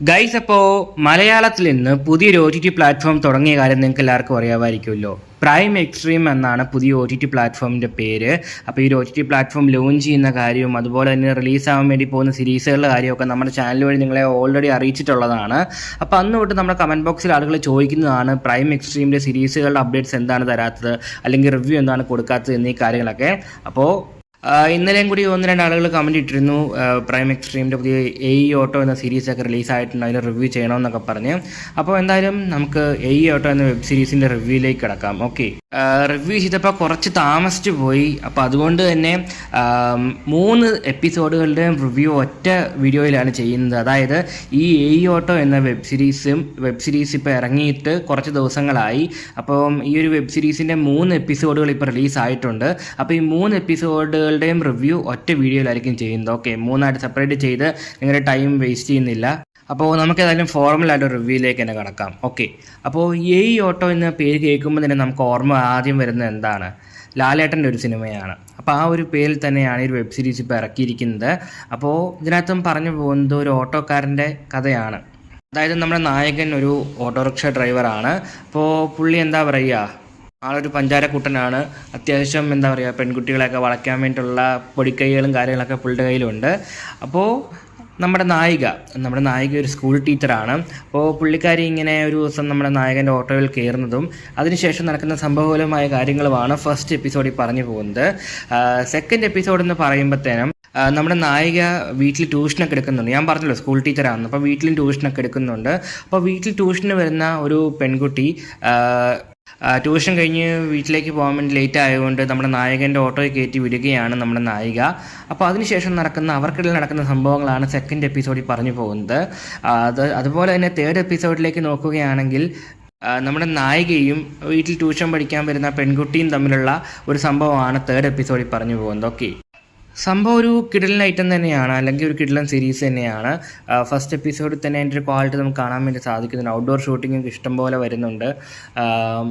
Guys, അപ്പോൾ മലയാളത്തിൽ നിന്ന് പുതിയൊരു OTT പ്ലാറ്റ്ഫോം തുടങ്ങിയ കാര്യം നിങ്ങൾക്ക് എല്ലാവർക്കും അറിയാമായിരിക്കുമല്ലോ. പ്രൈം എക്സ്ട്രീം എന്നാണ് പുതിയ OTT പ്ലാറ്റ്ഫോമിൻ്റെ പേര്. അപ്പോൾ ഈ ഒരു OTT പ്ലാറ്റ്ഫോം ലോഞ്ച് ചെയ്യുന്ന കാര്യവും അതുപോലെ തന്നെ റിലീസാകാൻ വേണ്ടി പോകുന്ന സീരീസുകളുടെ കാര്യമൊക്കെ നമ്മുടെ ചാനൽ വഴി നിങ്ങളെ ഓൾറെഡി അറിയിച്ചിട്ടുള്ളതാണ്. അപ്പോൾ അന്ന് തൊട്ട് നമ്മുടെ കമൻറ്റ് ബോക്സിൽ ആളുകൾ ചോദിക്കുന്നതാണ് പ്രൈം എക്സ്ട്രീമിൻ്റെ സീരീസുകളുടെ അപ്ഡേറ്റ്സ് എന്താണ് തരാത്തത്, അല്ലെങ്കിൽ റിവ്യൂ എന്താണ് കൊടുക്കാത്തത് എന്നീ കാര്യങ്ങളൊക്കെ. അപ്പോൾ ഇന്നലെയും കൂടി ഒന്ന് രണ്ട് ആളുകൾ കമൻറ്റ് ഇട്ടിരുന്നു പ്രൈം എക്സ്ട്രീമിൻ്റെ പുതിയ ഓട്ടോ എന്ന സീരീസൊക്കെ റിലീസായിട്ടുണ്ട്, അതിന് റിവ്യൂ ചെയ്യണമെന്നൊക്കെ പറഞ്ഞ്. അപ്പോൾ എന്തായാലും നമുക്ക് ഓട്ടോ എന്ന വെബ് സീരീസിൻ്റെ റിവ്യൂയിലേക്ക് കിടക്കാം. ഓക്കെ, റിവ്യൂ ചെയ്തപ്പോൾ കുറച്ച് താമസിച്ചു പോയി. അപ്പോൾ അതുകൊണ്ട് തന്നെ 3 എപ്പിസോഡുകളുടെയും റിവ്യൂ ഒറ്റ വീഡിയോയിലാണ് ചെയ്യുന്നത്. അതായത് ഈ ഓട്ടോ എന്ന വെബ് സീരീസ് ഇപ്പോൾ ഇറങ്ങിയിട്ട് കുറച്ച് ദിവസങ്ങളായി. അപ്പം ഈ ഒരു വെബ് സീരീസിൻ്റെ 3 എപ്പിസോഡുകൾ ഇപ്പോൾ റിലീസായിട്ടുണ്ട്. അപ്പോൾ ഈ 3 എപ്പിസോഡുകളുടെയും റിവ്യൂ ഒറ്റ വീഡിയോയിലായിരിക്കും ചെയ്യുന്നത്. ഓക്കെ, 3ആയിട്ട് സെപ്പറേറ്റ് ചെയ്ത് നിങ്ങളുടെ ടൈം വേസ്റ്റ് ചെയ്യുന്നില്ല. അപ്പോൾ നമുക്ക് ഏതായാലും ഫോർമലായിട്ട് റിവ്യൂയിലേക്ക് തന്നെ കിടക്കാം. ഓക്കെ, അപ്പോൾ ഓട്ടോ എന്ന പേര് കേൾക്കുമ്പോൾ തന്നെ നമുക്ക് ഓർമ്മ ആദ്യം വരുന്നത് എന്താണ്? ലാലേട്ടൻ്റെ ഒരു സിനിമയാണ്. അപ്പോൾ ആ ഒരു പേരിൽ തന്നെയാണ് ഈ ഒരു വെബ് സീരീസ് ഇപ്പോൾ ഇറക്കിയിരിക്കുന്നത്. അപ്പോൾ ഇതിനകത്തും പറഞ്ഞു പോകുന്നത് ഒരു ഓട്ടോക്കാരൻ്റെ കഥയാണ്. അതായത് നമ്മുടെ നായകൻ ഒരു ഓട്ടോറിക്ഷ ഡ്രൈവറാണ്. അപ്പോൾ പുള്ളി എന്താ പറയുക, ആളൊരു പഞ്ചാരക്കുട്ടനാണ്. അത്യാവശ്യം എന്താ പറയുക, പെൺകുട്ടികളെയൊക്കെ വളയ്ക്കാൻ വേണ്ടിയിട്ടുള്ള പൊടിക്കൈകളും കാര്യങ്ങളൊക്കെ പുള്ളിയുടെ കയ്യിലുണ്ട്. അപ്പോൾ നമ്മുടെ നായിക ഒരു സ്കൂൾ ടീച്ചറാണ്. അപ്പോൾ പുള്ളിക്കാരി ഇങ്ങനെ ഒരു ദിവസം നമ്മുടെ നായകൻ്റെ ഓട്ടോയിൽ കയറുന്നതും അതിനുശേഷം നടക്കുന്ന സംഭവപരമായ കാര്യങ്ങളുമാണ് ഫസ്റ്റ് എപ്പിസോഡിൽ പറഞ്ഞു പോകുന്നത്. സെക്കൻഡ് എപ്പിസോഡ് എന്ന് പറയുമ്പോഴത്തേനും നമ്മുടെ നായിക വീട്ടിൽ ട്യൂഷനൊക്കെ എടുക്കുന്നുണ്ട്. ഞാൻ പറഞ്ഞല്ലോ സ്കൂൾ ടീച്ചറാണ്. അപ്പോൾ വീട്ടിലും ട്യൂഷനൊക്കെ എടുക്കുന്നുണ്ട്. അപ്പോൾ വീട്ടിൽ ട്യൂഷന് വരുന്ന ഒരു പെൺകുട്ടി ട്യൂഷൻ കഴിഞ്ഞ് വീട്ടിലേക്ക് പോകാൻ വേണ്ടി ലേറ്റ് ആയതുകൊണ്ട് നമ്മുടെ നായകൻ്റെ ഓട്ടോയിൽ കയറ്റി വിടുകയാണ് നമ്മുടെ നായിക. അപ്പോൾ അതിനുശേഷം അവർക്കിടയിൽ നടക്കുന്ന സംഭവങ്ങളാണ് സെക്കൻഡ് എപ്പിസോഡിൽ പറഞ്ഞു പോകുന്നത്. അതുപോലെ തന്നെ തേർഡ് എപ്പിസോഡിലേക്ക് നോക്കുകയാണെങ്കിൽ നമ്മുടെ നായികയും വീട്ടിൽ ട്യൂഷൻ പഠിക്കാൻ വരുന്ന പെൺകുട്ടിയും തമ്മിലുള്ള ഒരു സംഭവമാണ് തേർഡ് എപ്പിസോഡിൽ പറഞ്ഞു പോകുന്നത്. ഓക്കെ, സംഭവം ഒരു കിടിലൻ ഐറ്റം തന്നെയാണ്, അല്ലെങ്കിൽ ഒരു കിടിലൻ സീരീസ് തന്നെയാണ്. ഫസ്റ്റ് എപ്പിസോഡിൽ തന്നെ അതിൻ്റെ ഒരു ക്വാളിറ്റി നമുക്ക് കാണാൻ വേണ്ടി സാധിക്കുന്നുണ്ട്. ഔട്ട്ഡോർ ഷൂട്ടിങ്ങൊക്കെ ഇഷ്ടംപോലെ വരുന്നുണ്ട്.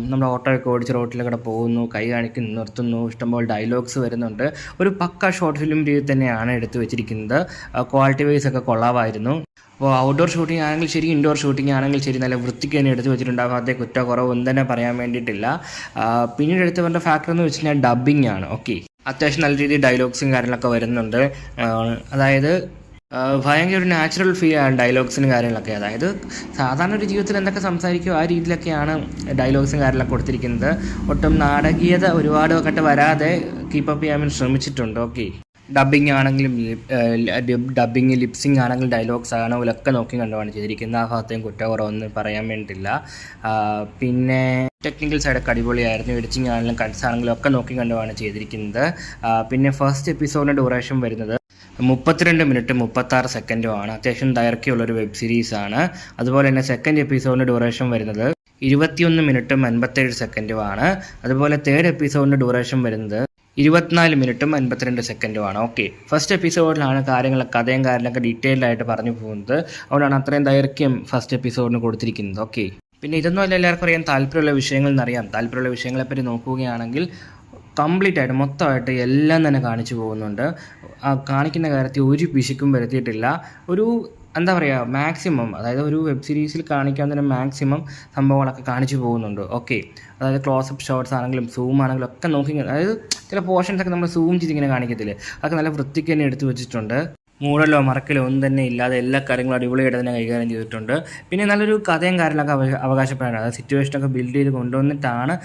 നമ്മുടെ ഓട്ടോയൊക്കെ ഓടിച്ച് റോട്ടിലൂടെ പോകുന്നു, കൈ കാണിക്കുന്നു, നിർത്തുന്നു, ഇഷ്ടംപോലെ ഡയലോഗ്സ് വരുന്നുണ്ട്. ഒരു പക്ക ഷോർട്ട് ഫിലിം രീതി തന്നെയാണ് എടുത്തു വെച്ചിരിക്കുന്നത്. ക്വാളിറ്റി വൈസ് ഒക്കെ കൊള്ളാമായിരുന്നു. അപ്പോൾ ഔട്ട്ഡോർ ഷൂട്ടിംഗ് ആണെങ്കിൽ ശരി, ഇൻഡോർ ഷൂട്ടിംഗ് ആണെങ്കിൽ ശരി, നല്ല വൃത്തിക്ക് തന്നെ എടുത്ത് വെച്ചിട്ടുണ്ടാകും. അതേ കുറ്റക്കുറവൊന്നും തന്നെ പറയാൻ വേണ്ടിയിട്ടില്ല. പിന്നീട് എടുത്ത് വരേണ്ട ഫാക്ടർ എന്ന് വെച്ച് കഴിഞ്ഞാൽ ഡബ്ബിംഗ് ആണ്. ഓക്കെ, അത്യാവശ്യം നല്ല രീതിയിൽ ഡയലോഗ്സും കാര്യങ്ങളൊക്കെ വരുന്നുണ്ട്. അതായത് ഭയങ്കര ഒരു നാച്ചുറൽ ഫീൽ ആണ് ഡയലോഗ്സിനും കാര്യങ്ങളൊക്കെ. അതായത് സാധാരണ ഒരു ജീവിതത്തിൽ എന്തൊക്കെ സംസാരിക്കുമോ ആ രീതിയിലൊക്കെയാണ് ഡയലോഗ്സും കാര്യങ്ങളൊക്കെ കൊടുത്തിരിക്കുന്നത്. ഒട്ടും നാടകീയത ഒരുപാട് ഒക്കെ വരാതെ കീപ്പപ്പ് ചെയ്യാൻ വേണ്ടി ശ്രമിച്ചിട്ടുണ്ട്. ഓക്കെ, ഡബ്ബിങ് ആണെങ്കിലും ലിപ്സിങ് ആണെങ്കിലും ഡയലോഗ്സ് ആണെങ്കിലും ഒക്കെ നോക്കി കണ്ടുമാണ് ചെയ്തിരിക്കുന്നത്. ആ ഭാഗത്തേയും കുറ്റക്കുറവൊന്നും പറയാൻ വേണ്ടിയില്ല. പിന്നെ ടെക്നിക്കൽ സൈഡൊക്കെ അടിപൊളിയായിരുന്നു. എഡിറ്റിംഗ് ആണെങ്കിലും കട്ട്സ് ആണെങ്കിലും ഒക്കെ നോക്കി കണ്ടുമാണ് ചെയ്തിരിക്കുന്നത്. പിന്നെ ഫസ്റ്റ് എപ്പിസോഡിൻ്റെ ഡ്യൂറേഷൻ വരുന്നത് 32 മിനിറ്റ് 36 സെക്കൻഡുമാണ്. അത്യാവശ്യം ദൈർഘ്യമുള്ളൊരു വെബ് സീരീസാണ്. അതുപോലെ തന്നെ സെക്കൻഡ് എപ്പിസോഡിൻ്റെ ഡ്യൂറേഷൻ വരുന്നത് 21 മിനിറ്റും 57 സെക്കൻഡുമാണ്. അതുപോലെ തേർഡ് എപ്പിസോഡിൻ്റെ ഡ്യൂറേഷൻ വരുന്നത് 24 മിനിറ്റും 52 സെക്കൻഡുമാണ്. ഓക്കെ, ഫസ്റ്റ് എപ്പിസോഡിലാണ് കഥയും കാര്യങ്ങളൊക്കെ ഡീറ്റെയിൽഡ് ആയിട്ട് പറഞ്ഞു പോകുന്നത്. അതുകൊണ്ടാണ് അത്രയും ദൈർഘ്യം ഫസ്റ്റ് എപ്പിസോഡിന് കൊടുത്തിരിക്കുന്നത്. ഓക്കെ, പിന്നെ ഇതൊന്നും അല്ല എല്ലാവർക്കും അറിയാൻ താല്പര്യമുള്ള വിഷയങ്ങളെപ്പറ്റി നോക്കുകയാണെങ്കിൽ കംപ്ലീറ്റ് ആയിട്ട് മൊത്തമായിട്ട് എല്ലാം തന്നെ കാണിച്ചു പോകുന്നുണ്ട്. കാണിക്കുന്ന കാര്യത്തിൽ ഒരു പിശുക്കും വരുത്തിയിട്ടില്ല. ഒരു എന്താ പറയുക, മാക്സിമം, അതായത് ഒരു വെബ് സീരീസിൽ കാണിക്കാൻ തന്നെ മാക്സിമം സംഭവങ്ങളൊക്കെ കാണിച്ചു പോകുന്നുണ്ട്. ഓക്കെ, അതായത് ക്ലോസപ്പ് ഷോട്ട്സ് ആണെങ്കിലും സൂം ആണെങ്കിലും ഒക്കെ നോക്കി, അതായത് ചില പോർഷൻസൊക്കെ നമ്മൾ സൂം ചെയ്തിങ്ങനെ കാണിക്കത്തില്ലേ, അതൊക്കെ നല്ല വൃത്തിക്ക് തന്നെ എടുത്തു വെച്ചിട്ടുണ്ട്. മൂടലോ മറക്കലോ ഒന്നും തന്നെ ഇല്ലാതെ എല്ലാ കാര്യങ്ങളും അടിപൊളിയായിട്ട് തന്നെ കൈകാര്യം ചെയ്തിട്ടുണ്ട്. പിന്നെ നല്ലൊരു കഥയും കാര്യങ്ങളൊക്കെ അവകാശപ്പെടാനാണ്. അതായത് സിറ്റുവേഷനൊക്കെ ബിൽഡ് ചെയ്ത് കൊണ്ടുവന്നിട്ടാണ്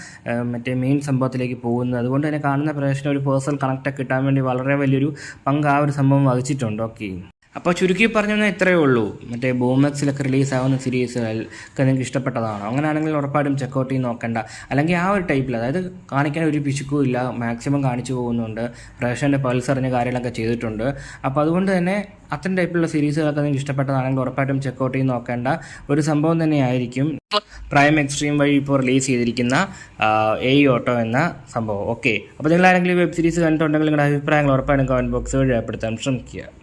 മറ്റേ മെയിൻ സംഭവത്തിലേക്ക് പോകുന്നത്. അതുകൊണ്ട് തന്നെ കാണുന്ന പ്രേക്ഷകന് ഒരു പേഴ്സണൽ കണക്റ്റൊക്കെ കിട്ടാൻ വേണ്ടി വളരെ വലിയൊരു പങ്ക് ആ ഒരു സംഭവം വഹിച്ചിട്ടുണ്ട്. ഓക്കെ, അപ്പോൾ ചുരുക്കി പറഞ്ഞാൽ ഇത്രയേ ഉള്ളൂ. മറ്റേ ബൂമെക്സിലൊക്കെ റിലീസാവുന്ന സീരീസുകൾക്ക് നിങ്ങൾക്ക് ഇഷ്ടപ്പെട്ടതാണോ? അങ്ങനെയാണെങ്കിൽ ഉറപ്പായിട്ടും ചെക്കൗട്ട് ചെയ്ത് നോക്കേണ്ട. അല്ലെങ്കിൽ ആ ഒരു ടൈപ്പിൽ, അതായത് കാണിക്കാൻ ഒരു പിശുക്കും ഇല്ല, മാക്സിമം കാണിച്ചു പോകുന്നുണ്ട്, പ്രേക്ഷകൻ്റെ പൾസ് അറിഞ്ഞ കാര്യങ്ങളൊക്കെ ചെയ്തിട്ടുണ്ട്. അപ്പോൾ അതുകൊണ്ട് തന്നെ അത്തരം ടൈപ്പിലുള്ള സീരീസുകളൊക്കെ നിങ്ങൾക്ക് ഇഷ്ടപ്പെട്ടതാണെങ്കിൽ ഉറപ്പായിട്ടും ചെക്കൗട്ട് ചെയ്ത് നോക്കേണ്ട ഒരു സംഭവം തന്നെയായിരിക്കും പ്രൈം എക്സ്ട്രീം വഴി ഇപ്പോൾ റിലീസ് ചെയ്തിരിക്കുന്ന ഓട്ടോ എന്ന സംഭവം. ഓക്കെ, അപ്പോൾ നിങ്ങളാരെങ്കിലും വെബ് സീരീസ് കണ്ടിട്ടുണ്ടെങ്കിൽ നിങ്ങളുടെ അഭിപ്രായങ്ങൾ ഉറപ്പായിട്ടും കമൻറ്റ് ബോക്സ് വഴി രേഖപ്പെടുത്താൻ ശ്രമിക്കുക.